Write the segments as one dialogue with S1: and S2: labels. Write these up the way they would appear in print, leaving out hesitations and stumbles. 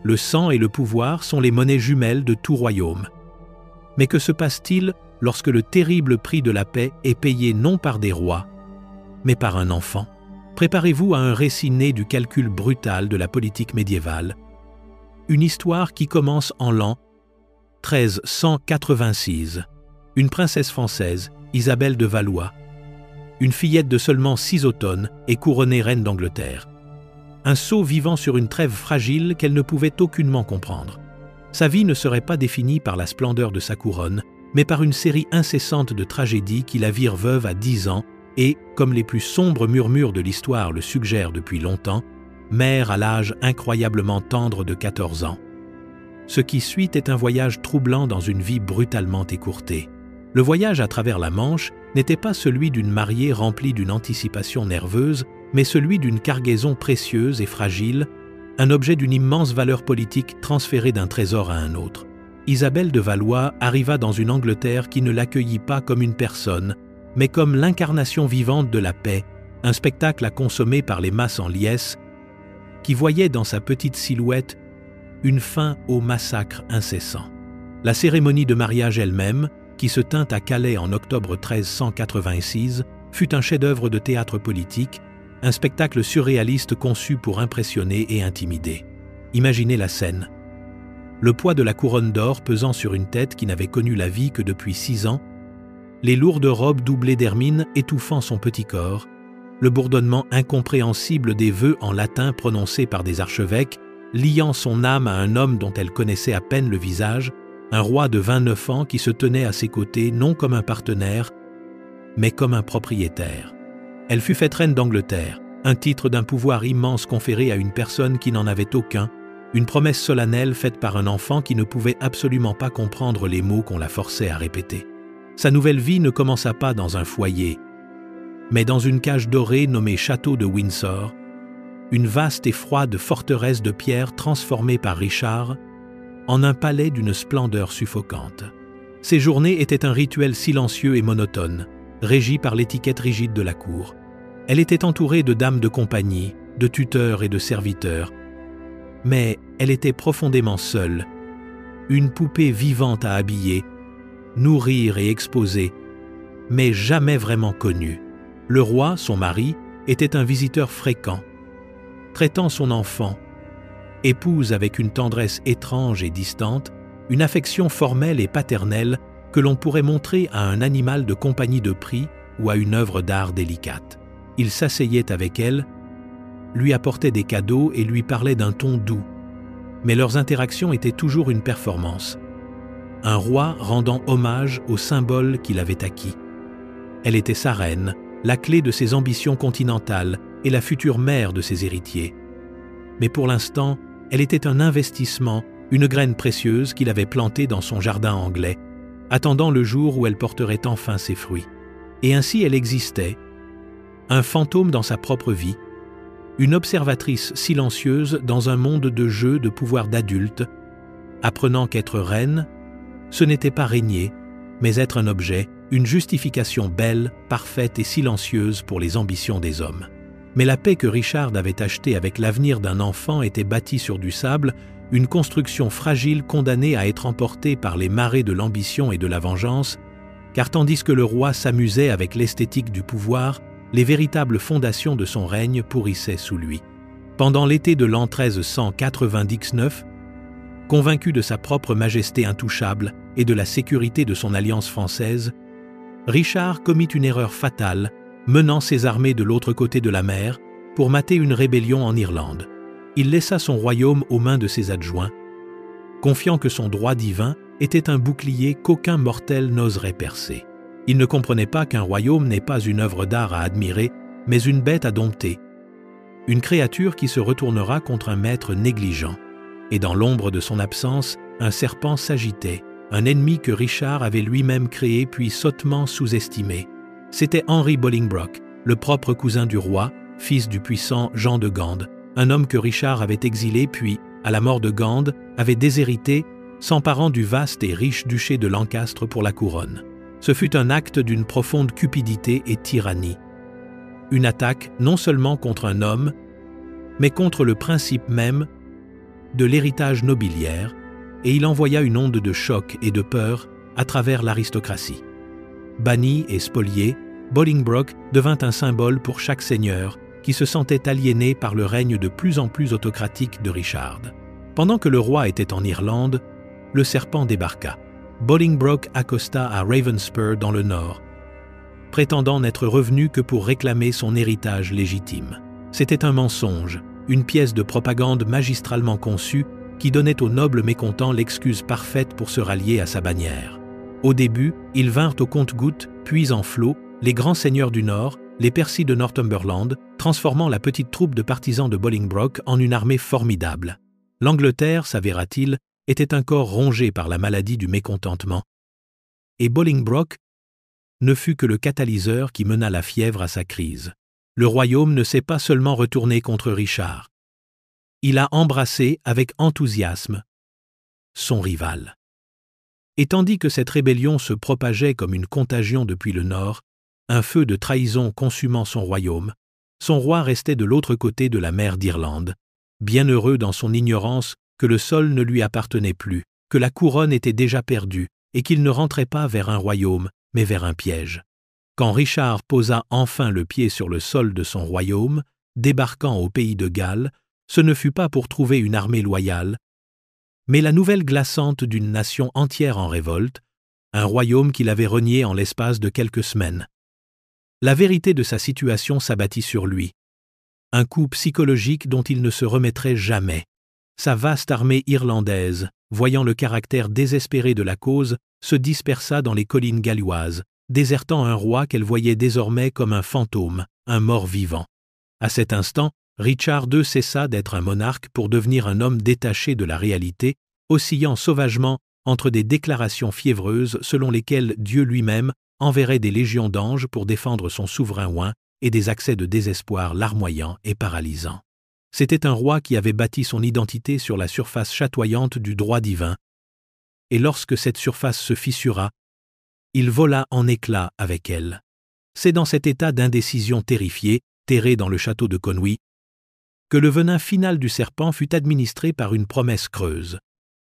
S1: Le sang et le pouvoir sont les monnaies jumelles de tout royaume. Mais que se passe-t-il lorsque le terrible prix de la paix est payé non par des rois, mais par un enfant? Préparez-vous à un récit né du calcul brutal de la politique médiévale. Une histoire qui commence en l'an 1386. Une princesse française, Isabelle de Valois, une fillette de seulement 6 automnes, est couronnée reine d'Angleterre. Un sot vivant sur une trêve fragile qu'elle ne pouvait aucunement comprendre. Sa vie ne serait pas définie par la splendeur de sa couronne, mais par une série incessante de tragédies qui la virent veuve à 10 ans et, comme les plus sombres murmures de l'histoire le suggèrent depuis longtemps, mère à l'âge incroyablement tendre de 14 ans. Ce qui suit est un voyage troublant dans une vie brutalement écourtée. Le voyage à travers la Manche n'était pas celui d'une mariée remplie d'une anticipation nerveuse, mais celui d'une cargaison précieuse et fragile, un objet d'une immense valeur politique transféré d'un trésor à un autre. Isabelle de Valois arriva dans une Angleterre qui ne l'accueillit pas comme une personne, mais comme l'incarnation vivante de la paix, un spectacle à consommer par les masses en liesse, qui voyaient dans sa petite silhouette une fin au massacre incessant. La cérémonie de mariage elle-même, qui se tint à Calais en octobre 1386, fut un chef-d'œuvre de théâtre politique, un spectacle surréaliste conçu pour impressionner et intimider. Imaginez la scène. Le poids de la couronne d'or pesant sur une tête qui n'avait connu la vie que depuis 6 ans, les lourdes robes doublées d'hermine étouffant son petit corps, le bourdonnement incompréhensible des vœux en latin prononcés par des archevêques, liant son âme à un homme dont elle connaissait à peine le visage, un roi de 29 ans qui se tenait à ses côtés non comme un partenaire, mais comme un propriétaire. Elle fut faite reine d'Angleterre, un titre d'un pouvoir immense conféré à une personne qui n'en avait aucun, une promesse solennelle faite par un enfant qui ne pouvait absolument pas comprendre les mots qu'on la forçait à répéter. Sa nouvelle vie ne commença pas dans un foyer, mais dans une cage dorée nommée Château de Windsor, une vaste et froide forteresse de pierre transformée par Richard en un palais d'une splendeur suffocante. Ses journées étaient un rituel silencieux et monotone, régi par l'étiquette rigide de la cour. Elle était entourée de dames de compagnie, de tuteurs et de serviteurs, mais elle était profondément seule, une poupée vivante à habiller, nourrir et exposer, mais jamais vraiment connue. Le roi, son mari, était un visiteur fréquent, traitant son enfant, épouse avec une tendresse étrange et distante, une affection formelle et paternelle que l'on pourrait montrer à un animal de compagnie de prix ou à une œuvre d'art délicate. Il s'asseyait avec elle, lui apportait des cadeaux et lui parlait d'un ton doux. Mais leurs interactions étaient toujours une performance. Un roi rendant hommage au symbole qu'il avait acquis. Elle était sa reine, la clé de ses ambitions continentales et la future mère de ses héritiers. Mais pour l'instant, elle était un investissement, une graine précieuse qu'il avait plantée dans son jardin anglais, attendant le jour où elle porterait enfin ses fruits. Et ainsi elle existait, un fantôme dans sa propre vie, une observatrice silencieuse dans un monde de jeux de pouvoir d'adulte, apprenant qu'être reine, ce n'était pas régner, mais être un objet, une justification belle, parfaite et silencieuse pour les ambitions des hommes. Mais la paix que Richard avait achetée avec l'avenir d'un enfant était bâtie sur du sable, une construction fragile condamnée à être emportée par les marées de l'ambition et de la vengeance, car tandis que le roi s'amusait avec l'esthétique du pouvoir, les véritables fondations de son règne pourrissaient sous lui. Pendant l'été de l'an 1399, convaincu de sa propre majesté intouchable et de la sécurité de son alliance française, Richard commit une erreur fatale, menant ses armées de l'autre côté de la mer pour mater une rébellion en Irlande. Il laissa son royaume aux mains de ses adjoints, confiant que son droit divin était un bouclier qu'aucun mortel n'oserait percer. Il ne comprenait pas qu'un royaume n'est pas une œuvre d'art à admirer, mais une bête à dompter, une créature qui se retournera contre un maître négligent. Et dans l'ombre de son absence, un serpent s'agitait, un ennemi que Richard avait lui-même créé puis sottement sous-estimé. C'était Henry Bolingbroke, le propre cousin du roi, fils du puissant Jean de Gand, un homme que Richard avait exilé puis, à la mort de Gand, avait déshérité, s'emparant du vaste et riche duché de Lancastre pour la couronne. Ce fut un acte d'une profonde cupidité et tyrannie. Une attaque non seulement contre un homme, mais contre le principe même de l'héritage nobiliaire, et il envoya une onde de choc et de peur à travers l'aristocratie. Banni et spolié, Bolingbroke devint un symbole pour chaque seigneur qui se sentait aliéné par le règne de plus en plus autocratique de Richard. Pendant que le roi était en Irlande, le serpent débarqua. Bolingbroke accosta à Ravenspur dans le nord, prétendant n'être revenu que pour réclamer son héritage légitime. C'était un mensonge, une pièce de propagande magistralement conçue qui donnait aux nobles mécontents l'excuse parfaite pour se rallier à sa bannière. Au début, ils vinrent au compte-gouttes, puis en flot, les grands seigneurs du Nord, les Percy de Northumberland, transformant la petite troupe de partisans de Bolingbroke en une armée formidable. L'Angleterre, s'avéra-t-il, était encore rongée par la maladie du mécontentement, et Bolingbroke ne fut que le catalyseur qui mena la fièvre à sa crise. Le royaume ne s'est pas seulement retourné contre Richard. Il a embrassé avec enthousiasme son rival. Et tandis que cette rébellion se propageait comme une contagion depuis le nord, un feu de trahison consumant son royaume, son roi restait de l'autre côté de la mer d'Irlande, bien heureux dans son ignorance que le sol ne lui appartenait plus, que la couronne était déjà perdue et qu'il ne rentrait pas vers un royaume, mais vers un piège. Quand Richard posa enfin le pied sur le sol de son royaume, débarquant au pays de Galles, ce ne fut pas pour trouver une armée loyale, mais la nouvelle glaçante d'une nation entière en révolte, un royaume qu'il avait renié en l'espace de quelques semaines. La vérité de sa situation s'abattit sur lui. Un coup psychologique dont il ne se remettrait jamais. Sa vaste armée irlandaise, voyant le caractère désespéré de la cause, se dispersa dans les collines galloises, désertant un roi qu'elle voyait désormais comme un fantôme, un mort-vivant. À cet instant, Richard II cessa d'être un monarque pour devenir un homme détaché de la réalité, oscillant sauvagement entre des déclarations fiévreuses selon lesquelles Dieu lui-même enverrait des légions d'anges pour défendre son souverain oint et des accès de désespoir larmoyants et paralysants. C'était un roi qui avait bâti son identité sur la surface chatoyante du droit divin, et lorsque cette surface se fissura, il vola en éclats avec elle. C'est dans cet état d'indécision terrifiée, terré dans le château de Conwy, que le venin final du serpent fut administré par une promesse creuse.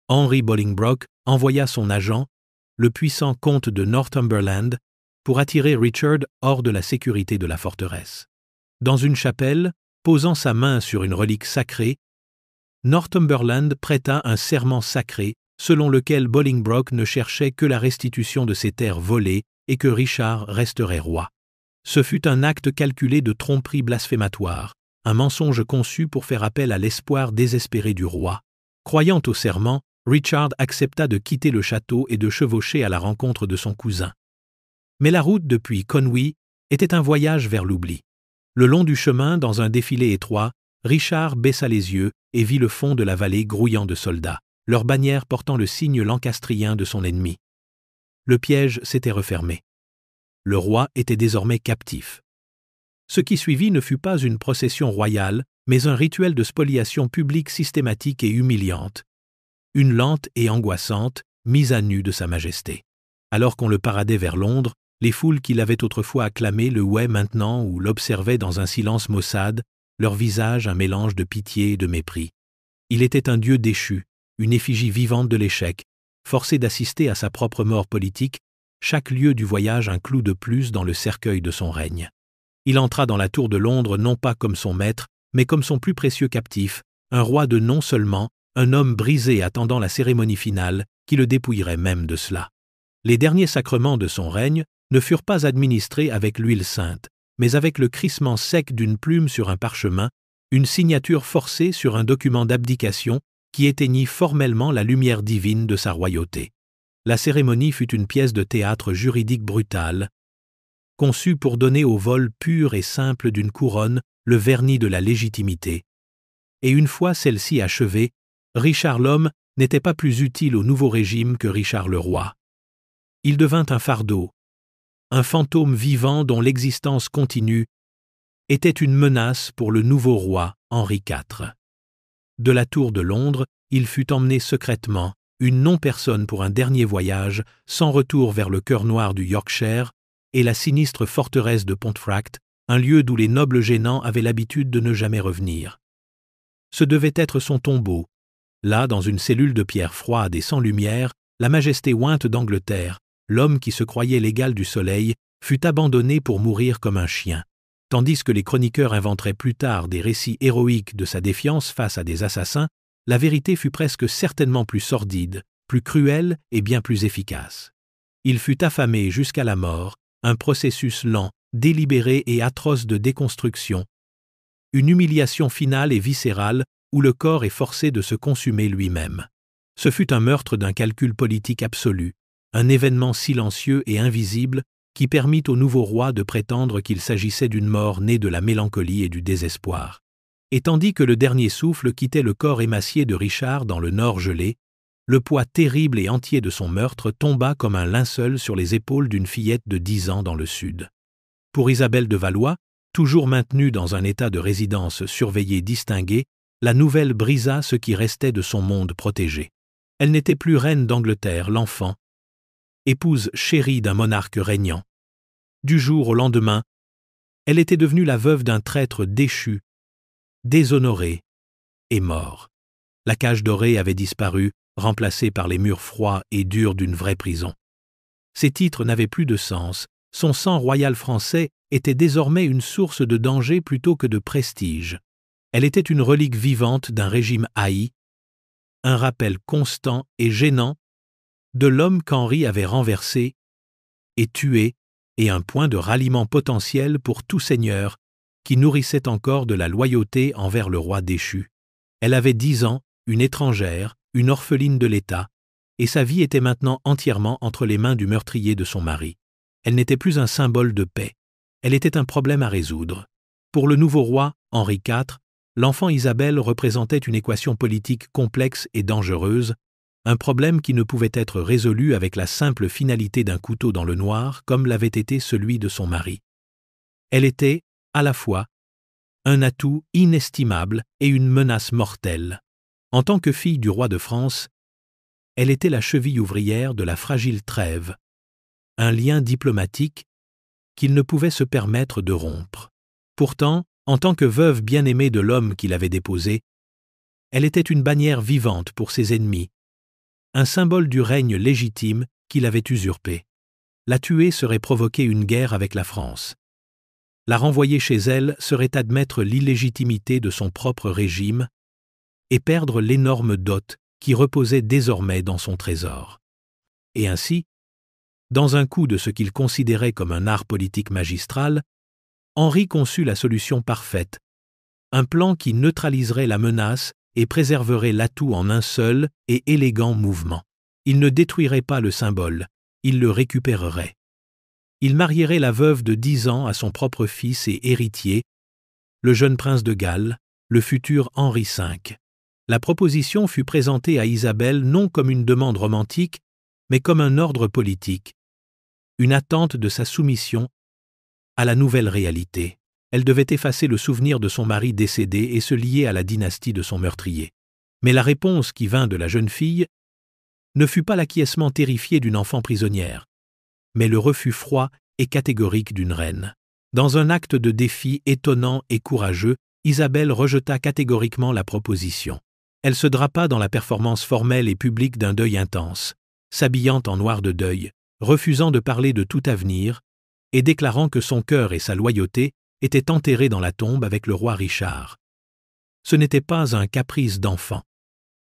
S1: Henry Bolingbroke envoya son agent, le puissant comte de Northumberland, pour attirer Richard hors de la sécurité de la forteresse. Dans une chapelle, posant sa main sur une relique sacrée, Northumberland prêta un serment sacré selon lequel Bolingbroke ne cherchait que la restitution de ses terres volées et que Richard resterait roi. Ce fut un acte calculé de tromperie blasphématoire, un mensonge conçu pour faire appel à l'espoir désespéré du roi. Croyant au serment, Richard accepta de quitter le château et de chevaucher à la rencontre de son cousin. Mais la route depuis Conwy était un voyage vers l'oubli. Le long du chemin, dans un défilé étroit, Richard baissa les yeux et vit le fond de la vallée grouillant de soldats, leurs bannières portant le signe lancastrien de son ennemi. Le piège s'était refermé. Le roi était désormais captif. Ce qui suivit ne fut pas une procession royale, mais un rituel de spoliation publique systématique et humiliante, une lente et angoissante mise à nu de Sa Majesté. Alors qu'on le paradait vers Londres, les foules qui l'avaient autrefois acclamé le ouaient maintenant ou l'observaient dans un silence maussade, leur visage un mélange de pitié et de mépris. Il était un dieu déchu, une effigie vivante de l'échec, forcé d'assister à sa propre mort politique, chaque lieu du voyage un clou de plus dans le cercueil de son règne. Il entra dans la tour de Londres non pas comme son maître, mais comme son plus précieux captif, un roi de nom seulement, un homme brisé attendant la cérémonie finale, qui le dépouillerait même de cela. Les derniers sacrements de son règne ne furent pas administrés avec l'huile sainte, mais avec le crissement sec d'une plume sur un parchemin, une signature forcée sur un document d'abdication qui éteignit formellement la lumière divine de sa royauté. La cérémonie fut une pièce de théâtre juridique brutale, conçue pour donner au vol pur et simple d'une couronne le vernis de la légitimité. Et une fois celle-ci achevée, Richard l'homme n'était pas plus utile au nouveau régime que Richard le roi. Il devint un fardeau, un fantôme vivant dont l'existence continue était une menace pour le nouveau roi Henri IV. De la tour de Londres, il fut emmené secrètement, une non-personne pour un dernier voyage, sans retour vers le cœur noir du Yorkshire et la sinistre forteresse de Pontefract, un lieu d'où les nobles gênants avaient l'habitude de ne jamais revenir. Ce devait être son tombeau, là, dans une cellule de pierre froide et sans lumière, la majesté ointe d'Angleterre, l'homme qui se croyait l'égal du soleil, fut abandonné pour mourir comme un chien. Tandis que les chroniqueurs inventeraient plus tard des récits héroïques de sa défiance face à des assassins, la vérité fut presque certainement plus sordide, plus cruelle et bien plus efficace. Il fut affamé jusqu'à la mort, un processus lent, délibéré et atroce de déconstruction, une humiliation finale et viscérale où le corps est forcé de se consumer lui-même. Ce fut un meurtre d'un calcul politique absolu, un événement silencieux et invisible qui permit au nouveau roi de prétendre qu'il s'agissait d'une mort née de la mélancolie et du désespoir. Et tandis que le dernier souffle quittait le corps émacié de Richard dans le nord gelé, le poids terrible et entier de son meurtre tomba comme un linceul sur les épaules d'une fillette de 10 ans dans le sud. Pour Isabelle de Valois, toujours maintenue dans un état de résidence surveillée distinguée, la nouvelle brisa ce qui restait de son monde protégé. Elle n'était plus reine d'Angleterre, l'enfant, épouse chérie d'un monarque régnant. Du jour au lendemain, elle était devenue la veuve d'un traître déchu, déshonoré et mort. La cage dorée avait disparu, remplacée par les murs froids et durs d'une vraie prison. Ses titres n'avaient plus de sens, son sang royal français était désormais une source de danger plutôt que de prestige. Elle était une relique vivante d'un régime haï, un rappel constant et gênant de l'homme qu'Henri avait renversé et tué, et un point de ralliement potentiel pour tout seigneur qui nourrissait encore de la loyauté envers le roi déchu. Elle avait 10 ans, une étrangère, une orpheline de l'État, et sa vie était maintenant entièrement entre les mains du meurtrier de son mari. Elle n'était plus un symbole de paix, elle était un problème à résoudre. Pour le nouveau roi, Henri IV, l'enfant Isabelle représentait une équation politique complexe et dangereuse, un problème qui ne pouvait être résolu avec la simple finalité d'un couteau dans le noir comme l'avait été celui de son mari. Elle était, à la fois, un atout inestimable et une menace mortelle. En tant que fille du roi de France, elle était la cheville ouvrière de la fragile trêve, un lien diplomatique qu'il ne pouvait se permettre de rompre. Pourtant, en tant que veuve bien-aimée de l'homme qui l'avait déposée, elle était une bannière vivante pour ses ennemis, un symbole du règne légitime qu'il avait usurpé. La tuer serait provoquer une guerre avec la France. La renvoyer chez elle serait admettre l'illégitimité de son propre régime et perdre l'énorme dot qui reposait désormais dans son trésor. Et ainsi, dans un coup de ce qu'il considérait comme un art politique magistral, Henri conçut la solution parfaite, un plan qui neutraliserait la menace et préserverait l'atout en un seul et élégant mouvement. Il ne détruirait pas le symbole, il le récupérerait. Il marierait la veuve de 10 ans à son propre fils et héritier, le jeune prince de Galles, le futur Henri V. La proposition fut présentée à Isabelle non comme une demande romantique, mais comme un ordre politique, une attente de sa soumission à la nouvelle réalité. Elle devait effacer le souvenir de son mari décédé et se lier à la dynastie de son meurtrier. Mais la réponse qui vint de la jeune fille ne fut pas l'acquiescement terrifié d'une enfant prisonnière, mais le refus froid et catégorique d'une reine. Dans un acte de défi étonnant et courageux, Isabelle rejeta catégoriquement la proposition. Elle se drapa dans la performance formelle et publique d'un deuil intense, s'habillant en noir de deuil, refusant de parler de tout avenir, et déclarant que son cœur et sa loyauté étaient enterrés dans la tombe avec le roi Richard. Ce n'était pas un caprice d'enfant.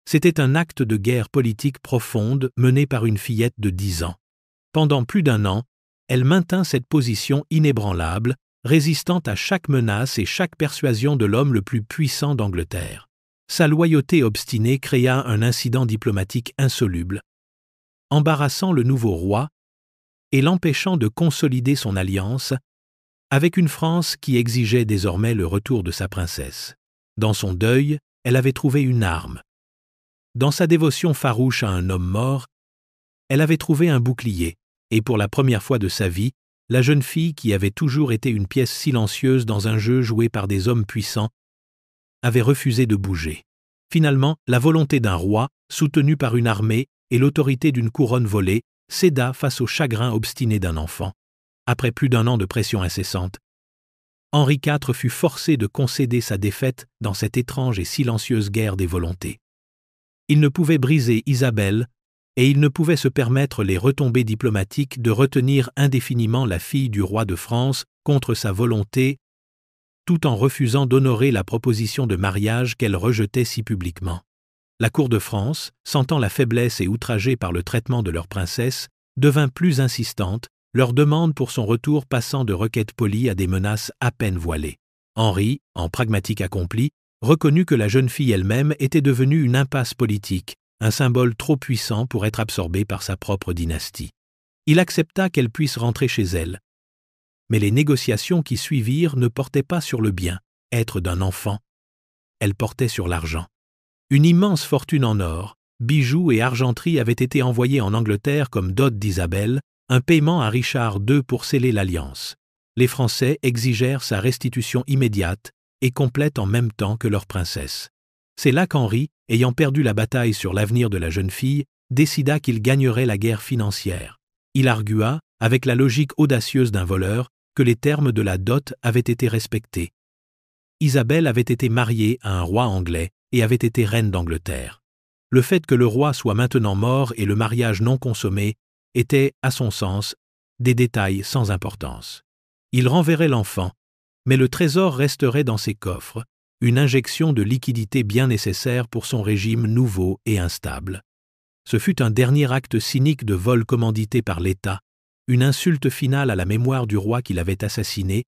S1: C'était un acte de guerre politique profonde mené par une fillette de 10 ans. Pendant plus d'1 an, elle maintint cette position inébranlable, résistant à chaque menace et chaque persuasion de l'homme le plus puissant d'Angleterre. Sa loyauté obstinée créa un incident diplomatique insoluble, embarrassant le nouveau roi et l'empêchant de consolider son alliance avec une France qui exigeait désormais le retour de sa princesse. Dans son deuil, elle avait trouvé une arme. Dans sa dévotion farouche à un homme mort, elle avait trouvé un bouclier, et pour la première fois de sa vie, la jeune fille qui avait toujours été une pièce silencieuse dans un jeu joué par des hommes puissants avait refusé de bouger. Finalement, la volonté d'un roi, soutenue par une armée et l'autorité d'une couronne volée, céda face au chagrin obstiné d'un enfant. Après plus d'1 an de pression incessante, Henri IV fut forcé de concéder sa défaite dans cette étrange et silencieuse guerre des volontés. Il ne pouvait briser Isabelle, et il ne pouvait se permettre les retombées diplomatiques de retenir indéfiniment la fille du roi de France contre sa volonté, tout en refusant d'honorer la proposition de mariage qu'elle rejetait si publiquement. La cour de France, sentant la faiblesse et outragée par le traitement de leur princesse, devint plus insistante, leur demande pour son retour passant de requêtes polies à des menaces à peine voilées. Henri, en pragmatique accompli, reconnut que la jeune fille elle-même était devenue une impasse politique, un symbole trop puissant pour être absorbé par sa propre dynastie. Il accepta qu'elle puisse rentrer chez elle. Mais les négociations qui suivirent ne portaient pas sur le bien-être d'un enfant. Elles portaient sur l'argent. Une immense fortune en or, bijoux et argenterie avait été envoyée en Angleterre comme dot d'Isabelle, un paiement à Richard II pour sceller l'alliance. Les Français exigèrent sa restitution immédiate et complète en même temps que leur princesse. C'est là qu'Henri, ayant perdu la bataille sur l'avenir de la jeune fille, décida qu'il gagnerait la guerre financière. Il argua, avec la logique audacieuse d'un voleur, que les termes de la dot avaient été respectés. Isabelle avait été mariée à un roi anglais et avait été reine d'Angleterre. Le fait que le roi soit maintenant mort et le mariage non consommé étaient, à son sens, des détails sans importance. Il renverrait l'enfant, mais le trésor resterait dans ses coffres, une injection de liquidité bien nécessaire pour son régime nouveau et instable. Ce fut un dernier acte cynique de vol commandité par l'État, une insulte finale à la mémoire du roi qu'il avait assassiné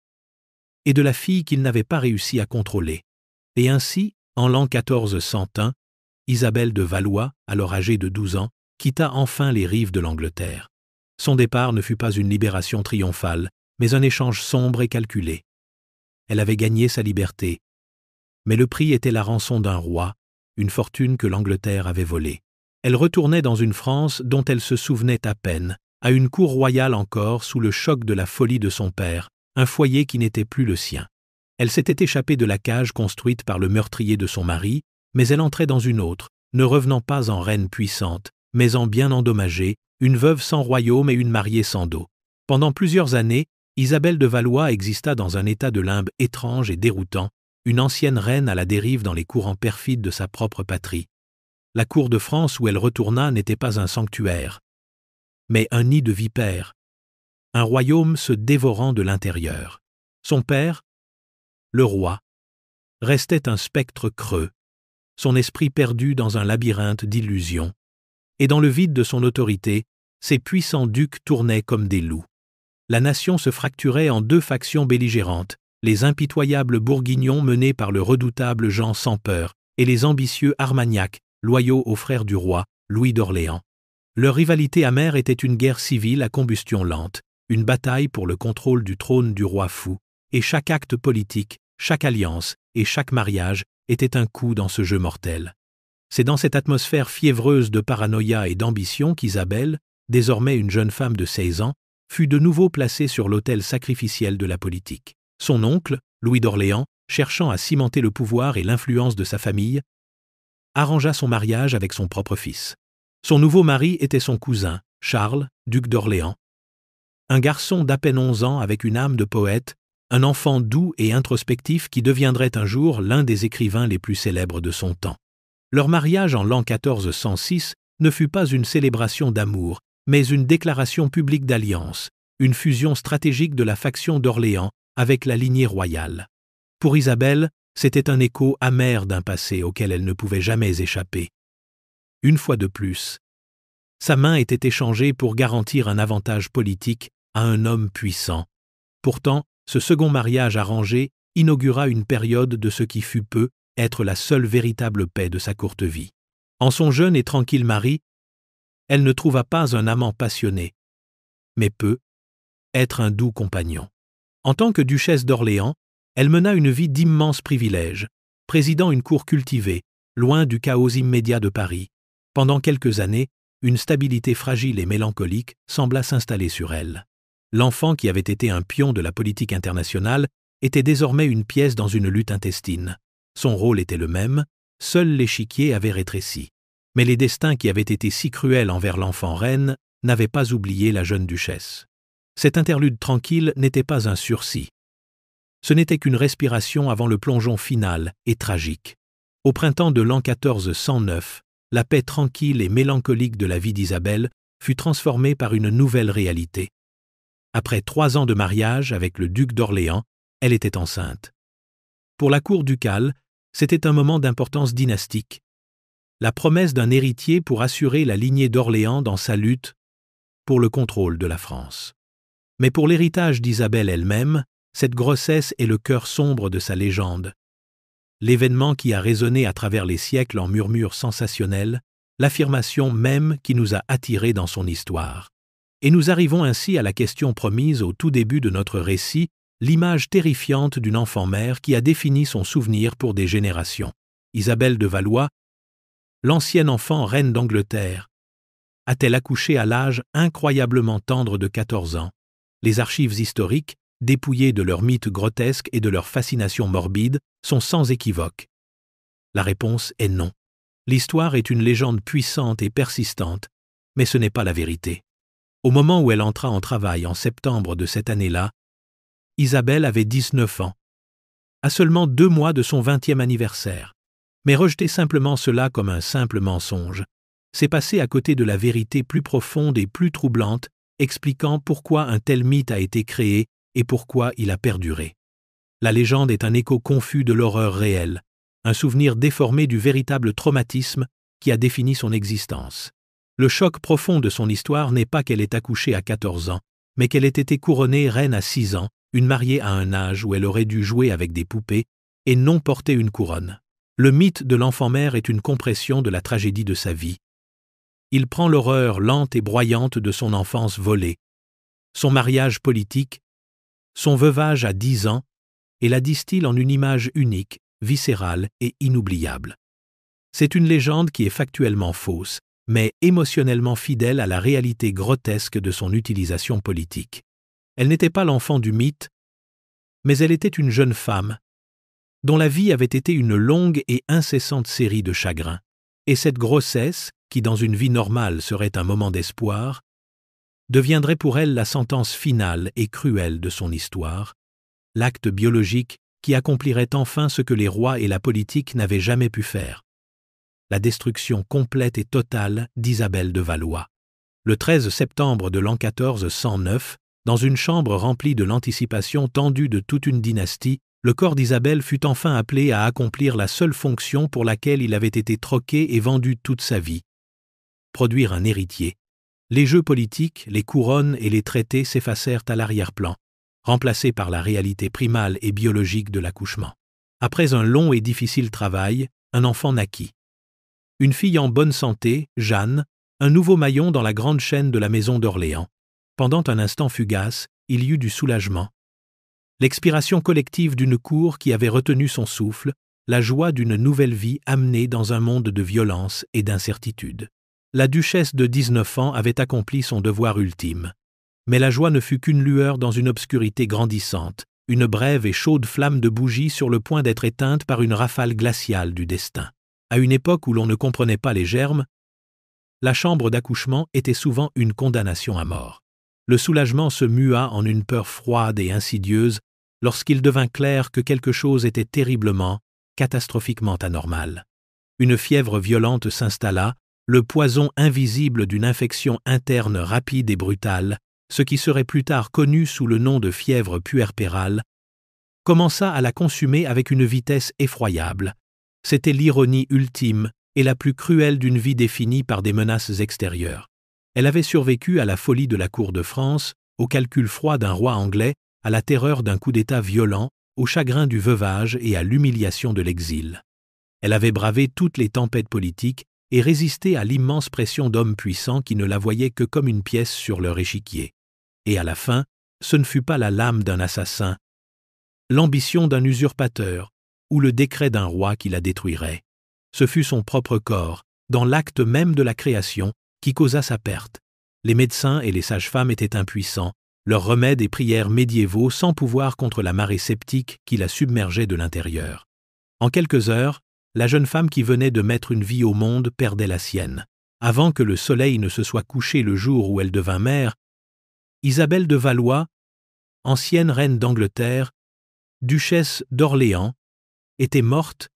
S1: et de la fille qu'il n'avait pas réussi à contrôler. Et ainsi, en l'an 1401, Isabelle de Valois, alors âgée de 12 ans, quitta enfin les rives de l'Angleterre. Son départ ne fut pas une libération triomphale, mais un échange sombre et calculé. Elle avait gagné sa liberté, mais le prix était la rançon d'un roi, une fortune que l'Angleterre avait volée. Elle retournait dans une France dont elle se souvenait à peine, à une cour royale encore sous le choc de la folie de son père, un foyer qui n'était plus le sien. Elle s'était échappée de la cage construite par le meurtrier de son mari, mais elle entrait dans une autre, ne revenant pas en reine puissante, mais en bien endommagée, une veuve sans royaume et une mariée sans dot. Pendant plusieurs années, Isabelle de Valois exista dans un état de limbe étrange et déroutant, une ancienne reine à la dérive dans les courants perfides de sa propre patrie. La cour de France où elle retourna n'était pas un sanctuaire, mais un nid de vipères, un royaume se dévorant de l'intérieur. Son père, le roi, restait un spectre creux, son esprit perdu dans un labyrinthe d'illusions, et dans le vide de son autorité, ses puissants ducs tournaient comme des loups. La nation se fracturait en deux factions belligérantes, les impitoyables bourguignons menés par le redoutable Jean sans peur, et les ambitieux Armagnacs, loyaux aux frères du roi, Louis d'Orléans. Leur rivalité amère était une guerre civile à combustion lente, une bataille pour le contrôle du trône du roi fou, et chaque acte politique, chaque alliance et chaque mariage était un coup dans ce jeu mortel. C'est dans cette atmosphère fiévreuse de paranoïa et d'ambition qu'Isabelle, désormais une jeune femme de 16 ans, fut de nouveau placée sur l'autel sacrificiel de la politique. Son oncle, Louis d'Orléans, cherchant à cimenter le pouvoir et l'influence de sa famille, arrangea son mariage avec son propre fils. Son nouveau mari était son cousin, Charles, duc d'Orléans. Un garçon d'à peine 11 ans avec une âme de poète, un enfant doux et introspectif qui deviendrait un jour l'un des écrivains les plus célèbres de son temps. Leur mariage en l'an 1406 ne fut pas une célébration d'amour, mais une déclaration publique d'alliance, une fusion stratégique de la faction d'Orléans avec la lignée royale. Pour Isabelle, c'était un écho amer d'un passé auquel elle ne pouvait jamais échapper. Une fois de plus, sa main était échangée pour garantir un avantage politique à un homme puissant. Pourtant, ce second mariage arrangé inaugura une période de ce qui fut peu être la seule véritable paix de sa courte vie. En son jeune et tranquille mari, elle ne trouva pas un amant passionné, mais peut être un doux compagnon. En tant que duchesse d'Orléans, elle mena une vie d'immenses privilèges, présidant une cour cultivée, loin du chaos immédiat de Paris. Pendant quelques années, une stabilité fragile et mélancolique sembla s'installer sur elle. L'enfant qui avait été un pion de la politique internationale était désormais une pièce dans une lutte intestine. Son rôle était le même, seul l'échiquier avait rétréci. Mais les destins qui avaient été si cruels envers l'enfant reine n'avaient pas oublié la jeune duchesse. Cette interlude tranquille n'était pas un sursis. Ce n'était qu'une respiration avant le plongeon final et tragique. Au printemps de l'an 1409, la paix tranquille et mélancolique de la vie d'Isabelle fut transformée par une nouvelle réalité. Après 3 ans de mariage avec le duc d'Orléans, elle était enceinte. Pour la cour ducale, c'était un moment d'importance dynastique. La promesse d'un héritier pour assurer la lignée d'Orléans dans sa lutte pour le contrôle de la France. Mais pour l'héritage d'Isabelle elle-même, cette grossesse est le cœur sombre de sa légende. L'événement qui a résonné à travers les siècles en murmures sensationnels, l'affirmation même qui nous a attirés dans son histoire. Et nous arrivons ainsi à la question promise au tout début de notre récit, l'image terrifiante d'une enfant-mère qui a défini son souvenir pour des générations. Isabelle de Valois, l'ancienne enfant reine d'Angleterre, a-t-elle accouché à l'âge incroyablement tendre de 14 ans? Les archives historiques, dépouillées de leurs mythes grotesques et de leur fascination morbide, sont sans équivoque. La réponse est non. L'histoire est une légende puissante et persistante, mais ce n'est pas la vérité. Au moment où elle entra en travail en septembre de cette année-là, Isabelle avait 19 ans, à seulement 2 mois de son 20e anniversaire. Mais rejeter simplement cela comme un simple mensonge, c'est passer à côté de la vérité plus profonde et plus troublante, expliquant pourquoi un tel mythe a été créé et pourquoi il a perduré. La légende est un écho confus de l'horreur réelle, un souvenir déformé du véritable traumatisme qui a défini son existence. Le choc profond de son histoire n'est pas qu'elle ait accouché à 14 ans, mais qu'elle ait été couronnée reine à 6 ans, une mariée à un âge où elle aurait dû jouer avec des poupées et non porter une couronne. Le mythe de l'enfant-mère est une compression de la tragédie de sa vie. Il prend l'horreur lente et broyante de son enfance volée, son mariage politique, son veuvage à 10 ans, et la distille en une image unique, viscérale et inoubliable. C'est une légende qui est factuellement fausse, mais émotionnellement fidèle à la réalité grotesque de son utilisation politique. Elle n'était pas l'enfant du mythe, mais elle était une jeune femme, dont la vie avait été une longue et incessante série de chagrins. Et cette grossesse, qui dans une vie normale serait un moment d'espoir, deviendrait pour elle la sentence finale et cruelle de son histoire, l'acte biologique qui accomplirait enfin ce que les rois et la politique n'avaient jamais pu faire. La destruction complète et totale d'Isabelle de Valois. Le 13 septembre de l'an 1409, dans une chambre remplie de l'anticipation tendue de toute une dynastie, le corps d'Isabelle fut enfin appelé à accomplir la seule fonction pour laquelle il avait été troqué et vendu toute sa vie. Produire un héritier. Les jeux politiques, les couronnes et les traités s'effacèrent à l'arrière-plan, remplacés par la réalité primale et biologique de l'accouchement. Après un long et difficile travail, un enfant naquit. Une fille en bonne santé, Jeanne, un nouveau maillon dans la grande chaîne de la maison d'Orléans. Pendant un instant fugace, il y eut du soulagement. L'expiration collective d'une cour qui avait retenu son souffle, la joie d'une nouvelle vie amenée dans un monde de violence et d'incertitude. La duchesse de 19 ans avait accompli son devoir ultime. Mais la joie ne fut qu'une lueur dans une obscurité grandissante, une brève et chaude flamme de bougie sur le point d'être éteinte par une rafale glaciale du destin. À une époque où l'on ne comprenait pas les germes, la chambre d'accouchement était souvent une condamnation à mort. Le soulagement se mua en une peur froide et insidieuse lorsqu'il devint clair que quelque chose était terriblement, catastrophiquement anormal. Une fièvre violente s'installa, le poison invisible d'une infection interne rapide et brutale, ce qui serait plus tard connu sous le nom de fièvre puerpérale, commença à la consumer avec une vitesse effroyable. C'était l'ironie ultime et la plus cruelle d'une vie définie par des menaces extérieures. Elle avait survécu à la folie de la cour de France, au calcul froid d'un roi anglais, à la terreur d'un coup d'État violent, au chagrin du veuvage et à l'humiliation de l'exil. Elle avait bravé toutes les tempêtes politiques et résisté à l'immense pression d'hommes puissants qui ne la voyaient que comme une pièce sur leur échiquier. Et à la fin, ce ne fut pas la lame d'un assassin, l'ambition d'un usurpateur ou le décret d'un roi qui la détruirait. Ce fut son propre corps, dans l'acte même de la création, qui causa sa perte. Les médecins et les sages-femmes étaient impuissants, leurs remèdes et prières médiévaux sans pouvoir contre la marée sceptique qui la submergeait de l'intérieur. En quelques heures, la jeune femme qui venait de mettre une vie au monde perdait la sienne. Avant que le soleil ne se soit couché le jour où elle devint mère, Isabelle de Valois, ancienne reine d'Angleterre, duchesse d'Orléans, était morte,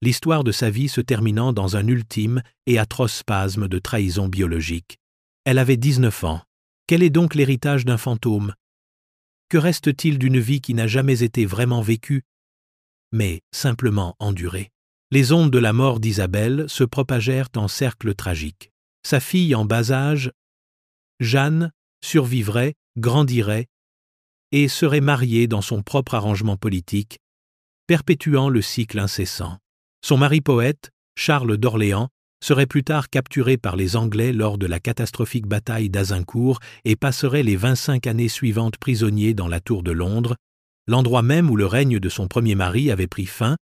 S1: l'histoire de sa vie se terminant dans un ultime et atroce spasme de trahison biologique. Elle avait 19 ans. Quel est donc l'héritage d'un fantôme? Que reste-t-il d'une vie qui n'a jamais été vraiment vécue, mais simplement endurée? Les ondes de la mort d'Isabelle se propagèrent en cercle tragique. Sa fille en bas âge, Jeanne, survivrait, grandirait et serait mariée dans son propre arrangement politique, perpétuant le cycle incessant. Son mari poète, Charles d'Orléans, serait plus tard capturé par les Anglais lors de la catastrophique bataille d'Azincourt et passerait les 25 années suivantes prisonnier dans la Tour de Londres, l'endroit même où le règne de son premier mari avait pris fin,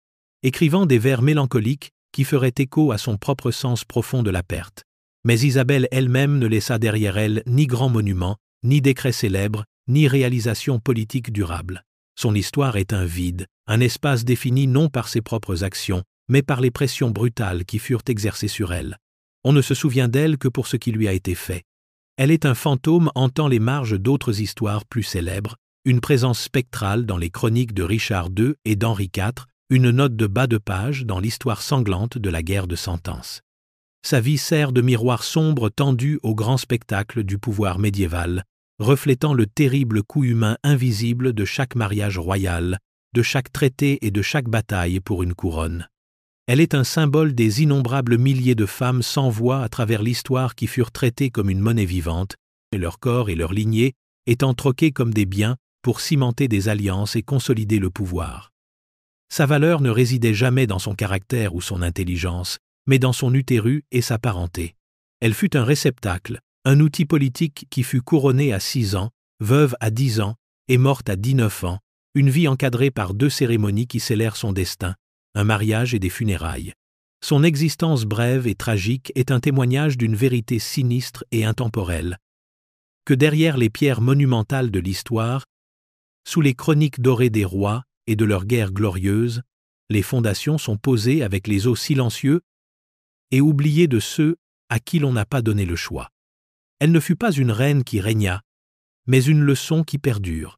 S1: écrivant des vers mélancoliques qui feraient écho à son propre sens profond de la perte. Mais Isabelle elle-même ne laissa derrière elle ni grand monument, ni décret célèbre, ni réalisation politique durable. Son histoire est un vide, un espace défini non par ses propres actions, mais par les pressions brutales qui furent exercées sur elle. On ne se souvient d'elle que pour ce qui lui a été fait. Elle est un fantôme hantant les marges d'autres histoires plus célèbres, une présence spectrale dans les chroniques de Richard II et d'Henri IV, une note de bas de page dans l'histoire sanglante de la guerre de Cent Ans. Sa vie sert de miroir sombre tendu au grand spectacle du pouvoir médiéval, reflétant le terrible coût humain invisible de chaque mariage royal, de chaque traité et de chaque bataille pour une couronne. Elle est un symbole des innombrables milliers de femmes sans voix à travers l'histoire qui furent traitées comme une monnaie vivante, et leur corps et leur lignée étant troqués comme des biens pour cimenter des alliances et consolider le pouvoir. Sa valeur ne résidait jamais dans son caractère ou son intelligence, mais dans son utérus et sa parenté. Elle fut un réceptacle, un outil politique qui fut couronné à 6 ans, veuve à 10 ans et morte à 19 ans, une vie encadrée par 2 cérémonies qui scellèrent son destin, un mariage et des funérailles. Son existence brève et tragique est un témoignage d'une vérité sinistre et intemporelle, que derrière les pierres monumentales de l'histoire, sous les chroniques dorées des rois et de leurs guerres glorieuses, les fondations sont posées avec les os silencieux et oubliés de ceux à qui l'on n'a pas donné le choix. Elle ne fut pas une reine qui régna, mais une leçon qui perdure,